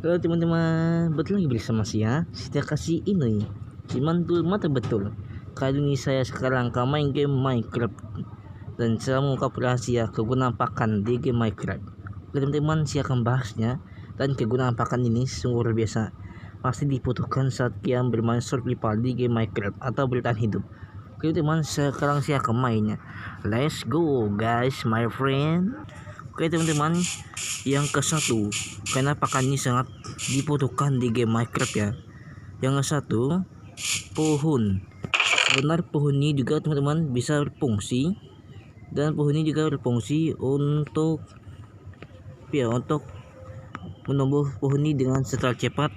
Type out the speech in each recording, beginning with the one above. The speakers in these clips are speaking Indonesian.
Halo teman-teman, betul lagi bersama saya kasih ini si mantul mata betul. Kali ini saya sekarang akan main game Minecraft dan saya mengungkap rahasia kegunaan pakan di game Minecraft. Oke teman-teman, saya akan bahasnya dan kegunaan pakan ini sungguh luar biasa. Pasti dibutuhkan saat kalian bermain survival di game Minecraft atau bertahan hidup. Oke teman, sekarang saya akan mainnya. Let's go guys, my friend. Oke teman-teman, yang ke satu, karena pakan ini sangat dibutuhkan di game Minecraft ya. Yang ke satu, pohon. Benar, pohon ini juga teman-teman bisa berfungsi, dan pohon ini juga berfungsi untuk menumbuh pohon ini dengan secara cepat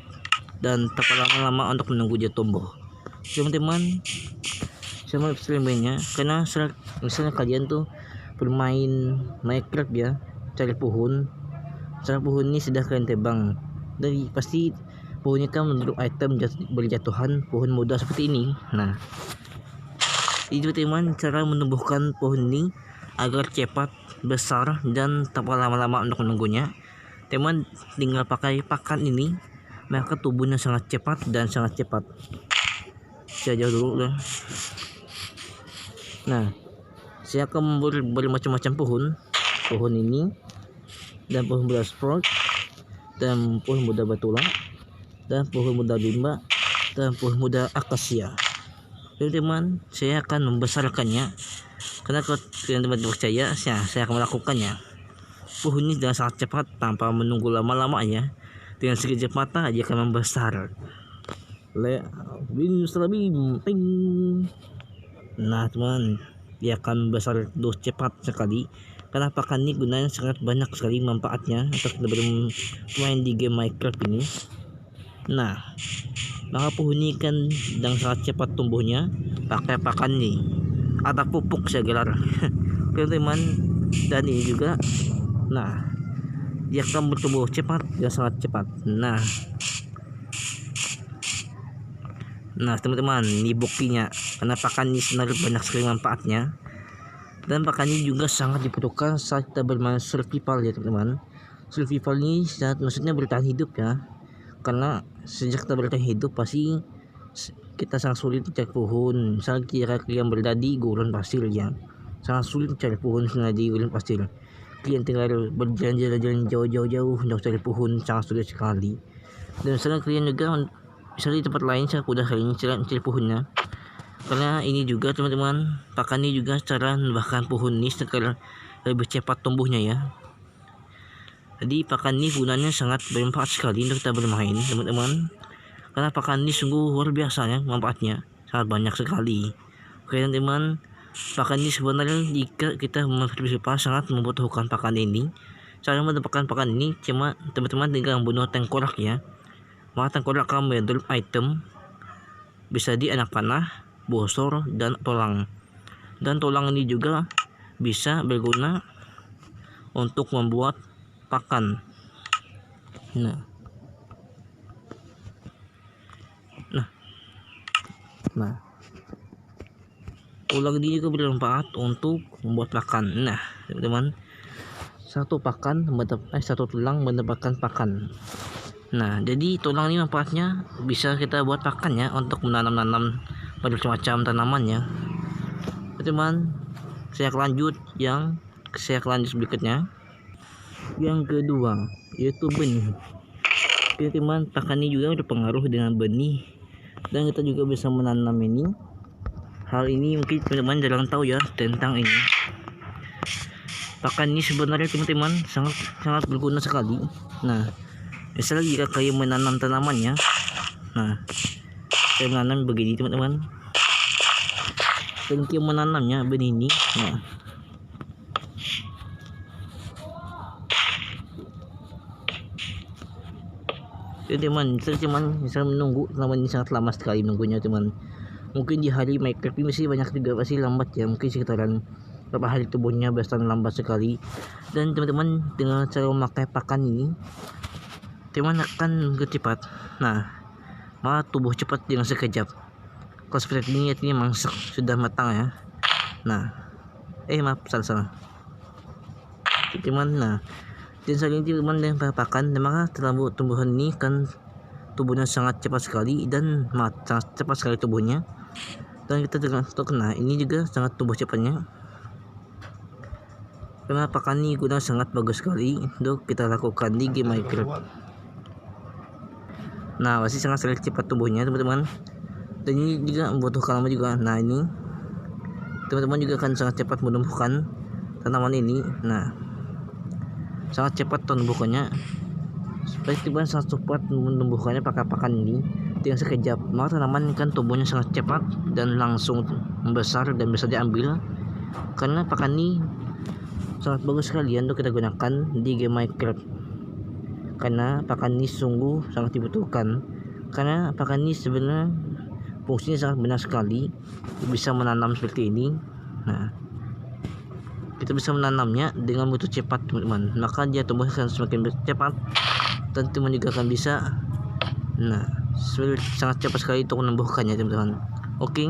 dan tak lama-lama untuk menunggu dia tumbuh. Teman-teman, saya mau mainnya karena misalnya kalian tuh bermain Minecraft ya, cari pohon ini sudah kalian tebang, dari pasti pohonnya kan menurut item berjatuhan pohon muda seperti ini. Nah, itu teman cara menumbuhkan pohon ini agar cepat besar dan tak lama-lama untuk menunggunya. Teman tinggal pakai pakan ini, maka tumbuhnya sangat cepat dan sangat cepat. Saya jauh dulu lah. Nah, saya akan bermacam-macam pohon ini, dan pohon muda sprout, dan pohon muda batula, dan pohon muda bimba, dan pohon muda akasia. Teman-teman, saya akan membesarkannya karena kalau teman-teman percaya, saya akan melakukannya. Pohon ini dengan sangat cepat tanpa menunggu lama-lama ya. Dengan sekejap mata dia akan membesar. Nah teman, dia akan besar cepat sekali karena pakan ini gunanya sangat banyak sekali manfaatnya untuk bermain di game Minecraft ini. Nah, maka pohon ini kan sedang sangat cepat tumbuhnya pakai pakan ini atau pupuk saya gelar. Teman-teman, dan ini juga, nah dia akan bertumbuh cepat dan sangat cepat. Nah teman-teman, ini buktinya karena pakan ini sebenarnya banyak sekali manfaatnya. Dan pakan ini juga sangat dibutuhkan saat kita bermain survival ya teman-teman. Survival ini maksudnya bertahan hidup ya. Karena sejak kita bertahan hidup pasti kita sangat sulit mencari pohon. Misalnya kalian berada di gurun pasir ya, sangat sulit mencari pohon di gurun pasir. Kalian tinggal berjalan-jalan jauh untuk cari pohon, sangat sulit sekali. Dan misalnya kalian juga bisa di tempat lain sangat mudah kalian mencari pohonnya. Karena ini juga teman-teman, pakan ini juga cara menambahkan pohon ini agar lebih cepat tumbuhnya ya. Jadi pakan ini gunanya sangat bermanfaat sekali untuk kita bermain teman-teman. Karena pakan ini sungguh luar biasa ya manfaatnya, sangat banyak sekali. Oke teman-teman, pakan ini sebenarnya jika kita bersurvival sangat membutuhkan pakan ini. Cara mendapatkan pakan ini cuma teman-teman tinggal membunuh tengkorak ya. Maka tengkorak akan mendrop item, bisa di anak panah, bosor, dan tulang. Dan tulang ini juga bisa berguna untuk membuat pakan. Nah, tulang ini juga bermanfaat untuk membuat pakan. Nah, teman-teman, satu tulang mendapatkan pakan. Nah, jadi tulang ini manfaatnya bisa kita buat pakan ya, untuk menanam bermacam tanaman ya. Teman, saya lanjut berikutnya. Yang kedua yaitu benih. Oke teman, pakan ini juga berpengaruh dengan benih dan kita juga bisa menanam ini. Hal ini mungkin teman-teman jarang tahu ya tentang ini. Pakan ini sebenarnya teman-teman sangat berguna sekali. Nah, misalnya jika kalian menanam tanamannya, nah saya menanam begini teman-teman, dan kalian menanamnya benih ini. Nah, teman, misal menunggu lama, ini sangat lama sekali menunggunya teman. Mungkin di hari Minecraft ini masih banyak juga pasti lambat ya, mungkin sekitaran beberapa hari tumbuhnya biasanya lambat sekali. Dan teman-teman dengan cara memakai pakan ini, teman akan cepat. Nah, malah tumbuh cepat dengan sekejap. Kalau seperti ini artinya memang sudah matang ya. Nah, maaf salah. Teman, nah Dan selain itu teman dengan pakan, maka tumbuhan ini kan tubuhnya sangat cepat sekali dan sangat cepat sekali tubuhnya. Dan kita terkena ini juga sangat tumbuh cepatnya. Karena pakan ini guna sangat bagus sekali untuk kita lakukan di game Minecraft. Nah, pasti sangat cepat tumbuhnya teman-teman. Dan ini juga membutuhkan lama juga. Nah, ini teman-teman juga akan sangat cepat menumbuhkan tanaman ini. Nah, sangat cepat tumbuhkannya. Teman sangat cepat menumbuhkannya pakai pakan ini dengan sekejap. Maka tanaman kan tumbuhnya sangat cepat dan langsung membesar dan bisa diambil. Karena pakan ini sangat bagus sekali untuk kita gunakan di game Minecraft. Karena pakan ini sungguh sangat dibutuhkan. Karena pakan ini sebenarnya fungsinya sangat benar sekali, bisa menanam seperti ini. Nah, kita bisa menanamnya dengan butuh cepat teman-teman, maka dia tumbuh akan semakin cepat dan teman juga akan bisa sangat cepat sekali untuk menumbuhkannya teman-teman. Oke,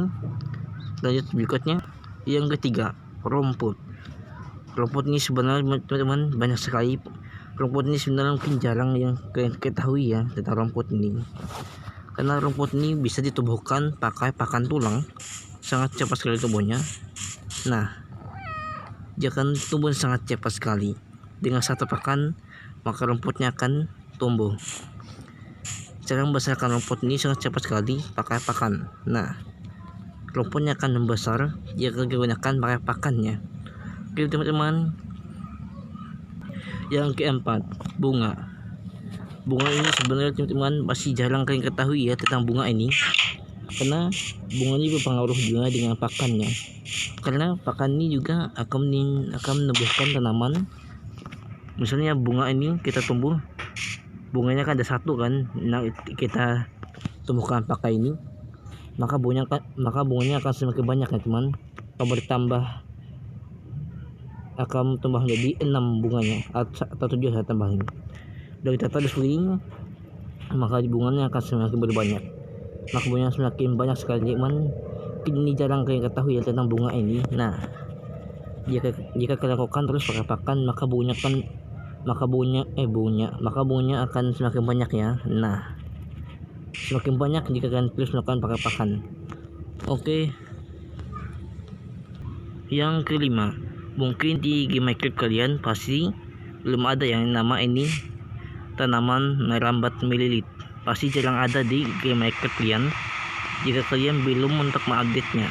lanjut berikutnya. Yang ketiga, rumput. Rumput ini sebenarnya teman-teman banyak sekali. Rumput ini sebenarnya mungkin jarang yang ketahui ya tentang rumput ini. Karena rumput ini bisa ditumbuhkan pakai pakan tulang, sangat cepat sekali tumbuhnya. Nah, dia akan tumbuh sangat cepat sekali. Dengan satu pakan, maka rumputnya akan tumbuh. Cara membesarkan rumput ini sangat cepat sekali pakai pakan. Nah, rumputnya akan membesar jika digunakan pakai pakannya. Oke teman-teman. Yang keempat, bunga. Bunga ini sebenarnya teman-teman masih jarang kalian ketahui ya tentang bunga ini. Karena bunga ini berpengaruh juga dengan pakannya. Karena pakan ini juga akan menumbuhkan tanaman. Misalnya bunga ini kita tumbuh, bunganya kan ada satu kan. Nah, kita tumbuhkan pakai ini, maka bunganya akan semakin banyak ya teman. Kalau bertambah akan tambah menjadi 6 bunganya atau 7 saya tambahin. Dari kita terus begini, maka bunganya akan semakin berbanyak. Maka bunganya semakin banyak sekali teman. Ini jarang kalian ketahui ya tentang bunga ini. Nah, jika kalian lakukan terus pakai pakan, maka bunganya akan semakin banyak ya. Nah, semakin banyak jika kalian terus melakukan pakai pakan. Oke. Yang kelima, mungkin di game Minecraft kalian pasti belum ada yang nama ini tanaman merambat melilit. Pasti jarang ada di game Minecraft kalian jika kalian belum untuk mengupdate-nya.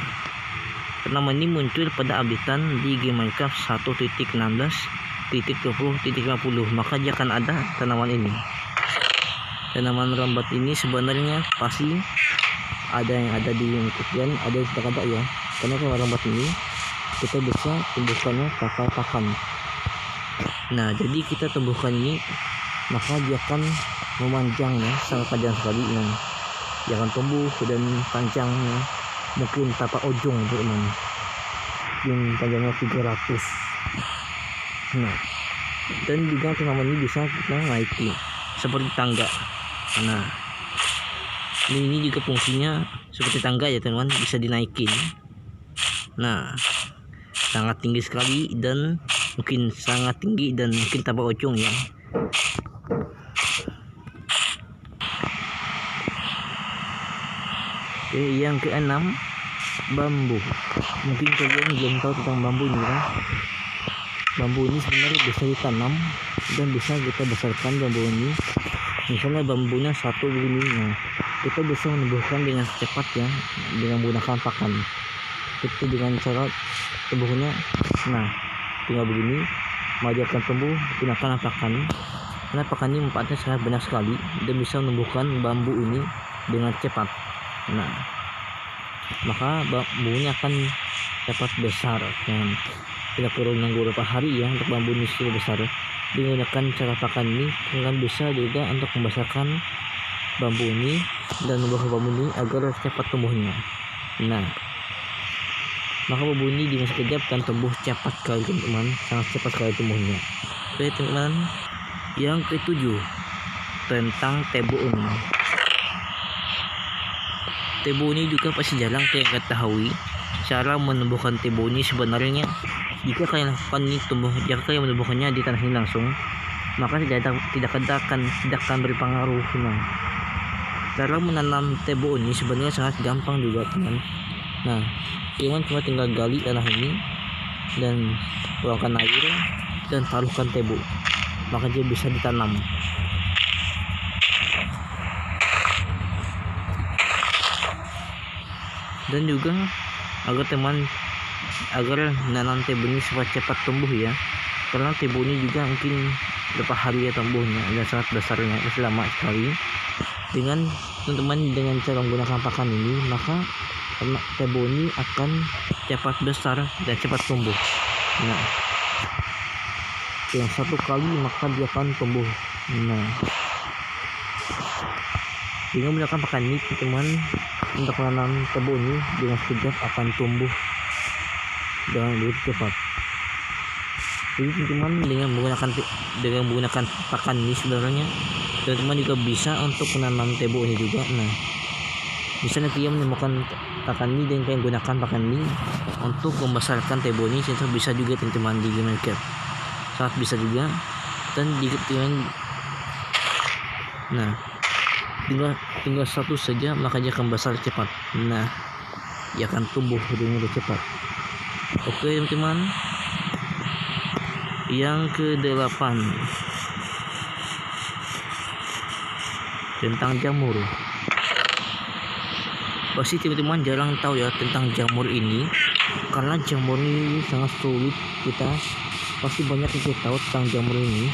Tanaman ini muncul pada updatean di game Minecraft 1.16.20.50, maka dia akan ada tanaman ini. Tanaman merambat ini sebenarnya pasti ada yang ada di Minecraft kalian, ada yang tidak ada ya. Karena kalau merambat ini kita bisa tumbuhkannya pakai pakan. Nah, jadi kita tumbuhkan ini, maka dia akan memanjang ya, sangat panjang sekali. Nah, dia akan tumbuh dan panjangnya mungkin tapak ujung teman, yang panjangnya 300. Nah, dan juga tanaman ini bisa kita naiki seperti tangga. Nah, ini juga fungsinya seperti tangga ya teman, bisa dinaikin. Nah, sangat tinggi sekali dan mungkin sangat tinggi dan mungkin tapak ujung ya. Oke, yang keenam, bambu. Mungkin kalian belum tahu tentang bambu ini kan. Bambu ini sebenarnya bisa ditanam dan bisa kita besarkan bambu ini. Misalnya bambunya satu begini, nah, kita bisa menumbuhkan dengan cepat ya dengan menggunakan pakan. Itu dengan cara tumbuhnya, nah tinggal begini, maka dia akan tumbuh gunakan pakan. Karena pakan ini manfaatnya sangat banyak sekali dan bisa menumbuhkan bambu ini dengan cepat. Nah, maka bambunya akan cepat besar. Dan tidak perlu menunggu beberapa hari ya untuk bambu ini sudah besar. Digunakan cara pakan ini kalian bisa juga untuk membesarkan bambu ini dan membuat bambu ini agar cepat tumbuhnya. Nah, maka bambu ini dengan sekejap akan tumbuh cepat sekali teman-teman, sangat cepat sekali tumbuhnya. Oke teman-teman, yang ketujuh tentang tebon. Tebon ini juga pasti jarang kalian ketahui cara menumbuhkan tebon ini sebenarnya. Jika kalian lakukan ini jika kalian menumbuhkannya di tanah ini langsung, maka tidak akan berpengaruh. Nah, cara menanam tebu ini sebenarnya sangat gampang juga teman. Nah, cuma tinggal gali tanah ini dan tuangkan air dan taruhkan tebu, maka dia bisa ditanam. Dan juga agar menanam tebu ini supaya cepat tumbuh ya, karena tebu ini juga mungkin berapa hari ya tumbuhnya dan sangat besarnya, masih lama sekali. Dengan teman-teman dengan cara menggunakan pakan ini, maka tebu ini akan cepat besar dan cepat tumbuh. Nah, yang satu kali maka dia akan tumbuh. Nah, dengan menggunakan pakan ini teman, untuk menanam tebu ini dengan sekejap akan tumbuh dengan begitu cepat. Jadi teman-teman dengan menggunakan pakan ini sebenarnya teman-teman juga bisa untuk menanam tebu ini juga. Nah, misalnya kalian menemukan pakan ini dan kalian gunakan pakan ini untuk membesarkan tebu ini, itu bisa juga teman-teman di Minecraft, sangat bisa juga. Dan nah, tinggal satu saja maka dia akan besar cepat. Nah, dia akan tumbuh dengan cepat. Oke teman-teman, yang ke-8 tentang jamur. Pasti teman-teman jarang tahu ya tentang jamur ini, karena jamur ini sangat sulit kita. Pasti banyak yang kita tahu tentang jamur ini.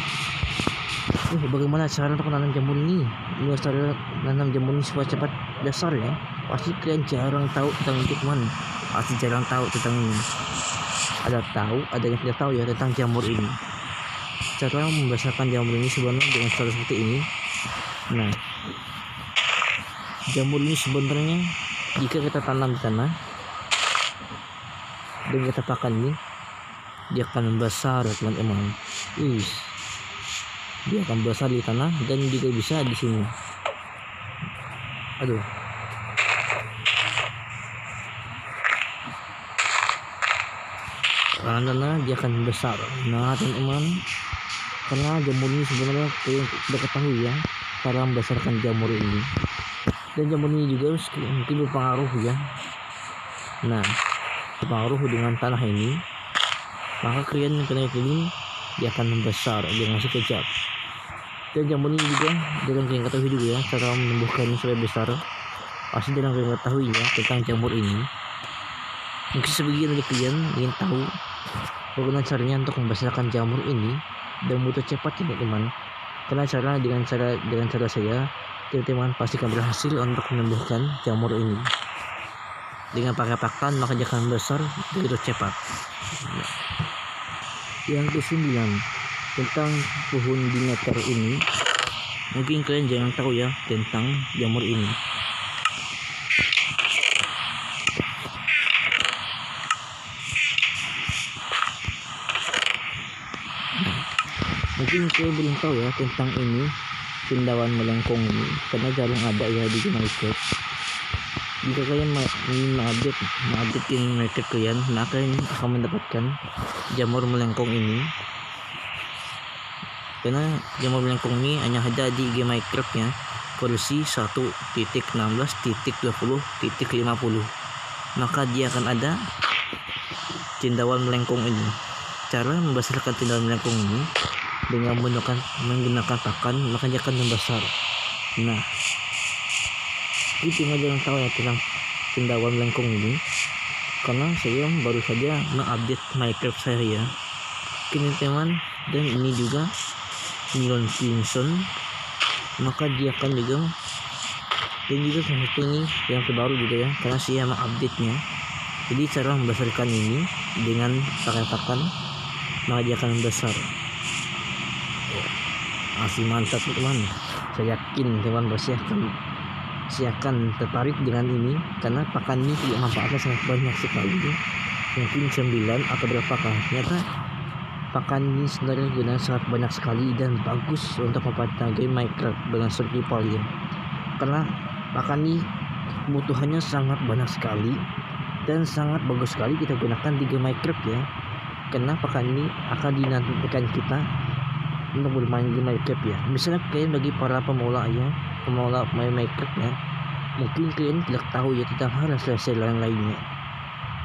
Bagaimana cara untuk menanam jamur ini? Ini cara menanam jamur ini supaya cepat besar ya. Pasti kalian jarang tahu tentang itu teman. Pasti jarang tahu tentang ini. Ada yang tidak tahu ya tentang jamur ini. Cara membesarkan jamur ini sebenarnya dengan cara seperti ini. Nah, jamur ini sebenarnya jika kita tanam di tanah dan kita pakan ini, dia akan besar teman-teman. Dia akan besar di tanah dan juga bisa di sini. Tanah dia akan besar. Nah teman-teman, karena jamur ini sebenarnya sudah ketahui ya cara membesarkan jamur ini, dan jamur ini juga mungkin berpengaruh ya. Nah, berpengaruh dengan tanah ini, maka kalian ini dia akan membesar dengan sekejap. Dan jamur ini juga dalam kalian ketahui juga ya cara menumbuhkan supaya besar. Pasti dalam kalian ketahui ya tentang jamur ini. Mungkin sebagian dari kalian ingin tahu bagaimana caranya untuk membesarkan jamur ini dan butuh cepat ya teman-teman. Karena dengan cara saya, teman-teman pasti akan berhasil untuk menumbuhkan jamur ini. Dengan pakai pakan maka dia akan besar begitu cepat. Yang ke-9 tentang pohon binatang ini, mungkin kalian jangan tahu ya tentang jamur ini. Mungkin kalian belum tahu ya tentang ini, cendawan melengkung ini, karena jarang ada ya di Minecraft. Jika kalian ingin mengupdate yang Minecraft kalian, maka kalian akan mendapatkan jamur melengkung ini. Karena jamur melengkung ini hanya ada di game Minecraft ya, versi 1.16.20.50. Maka dia akan ada cendawan melengkung ini. Cara membesarkan cendawan melengkung ini dengan menggunakan pakan, maka dia akan membesar. Nah, itu jangan tahu ya tentang cendawan melengkung ini, karena saya baru saja mengupdate Minecraft saya ya. Oke teman, dan ini juga Milon Pinson, maka dia akan juga, dan juga seperti ini yang terbaru juga ya, karena saya mengupdate nya. Jadi cara membesarkan ini dengan pakai pakan, maka dia akan besar. Masih mantap teman. Saya yakin teman pasti akan tertarik dengan ini, karena pakan ini juga manfaatnya sangat banyak sekali. Mungkin 9 atau berapakah, ternyata pakan ini sebenarnya gunanya sangat banyak sekali dan bagus untuk mempertahankan game Minecraft dengan survival ya. Karena pakan ini kebutuhannya sangat banyak sekali dan sangat bagus sekali kita gunakan di game Minecraft ya. Karena pakan ini akan dinantikan kita untuk bermain game Minecraft ya. Misalnya kalian bagi para pemula main Minecraft ya, mungkin kalian tidak tahu ya tentang hal rahasia lain-lainnya.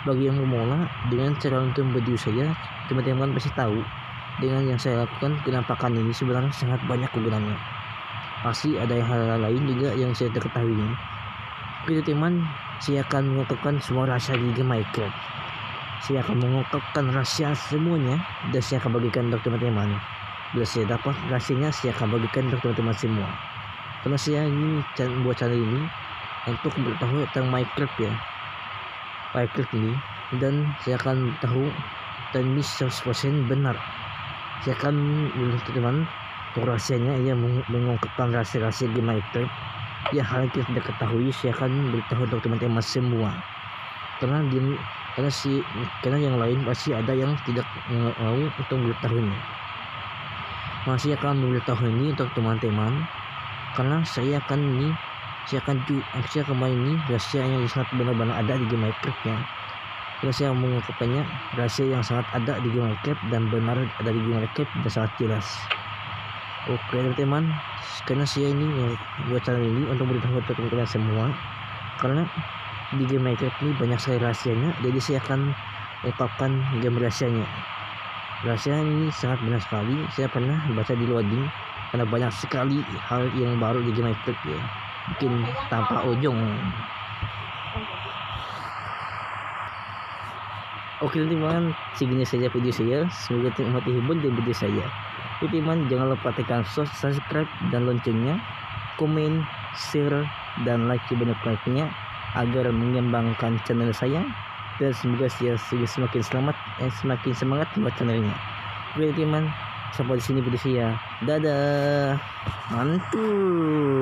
Bagi yang pemula, dengan cara nonton video saya, teman-teman pasti tahu dengan yang saya lakukan penampakan ini sebenarnya sangat banyak kegunaannya. Pasti ada hal lain juga yang saya ketahui. Oke teman, saya akan mengungkapkan semua rahasia di game Minecraft. Saya akan mengungkapkan rahasia semuanya dan saya akan bagikan untuk teman-teman. Bila saya dapat rahasianya, saya akan bagikan untuk teman-teman semua. Karena saya ini buat channel ini untuk beritahu tentang Minecraft ya, Minecraft ini, dan saya akan tahu dan ini 100% benar. Saya akan menurut teman rahasianya ia mengungkapkan rahasia-rahasia di Minecraft ya, hal yang kita tidak ketahui saya akan beritahu untuk teman-teman semua. Karena yang lain pasti ada yang tidak mau untuk mengetahuinya. Masih akan memberitahu ini untuk teman-teman karena saya akan main ini rahasia yang sangat benar-benar ada di game Minecraft ya. Karena saya mengungkapkannya rahasia yang sangat ada di game Minecraft dan benar ada di game Minecraft dan sangat jelas. Oke teman-teman, karena saya ini buat channel ini untuk beritahu teman-teman semua karena di game Minecraft ini banyak sekali rahasianya, jadi saya akan ungkapkan game rahasianya. Rahasia ini sangat benar sekali, saya pernah baca di loading karena banyak sekali hal yang baru di game Minecraft ya, bikin tanpa ujung. Oke teman, segini saja video saya, semoga teman terhibur dengan video saya. Oke teman, jangan lupa tekan subscribe dan loncengnya, komen, share, dan like sebanyak-banyaknya agar mengembangkan channel saya dan semoga saya semakin semakin semangat buat channelnya. Oke teman, sampai di sini video saya. Dadah, mantul.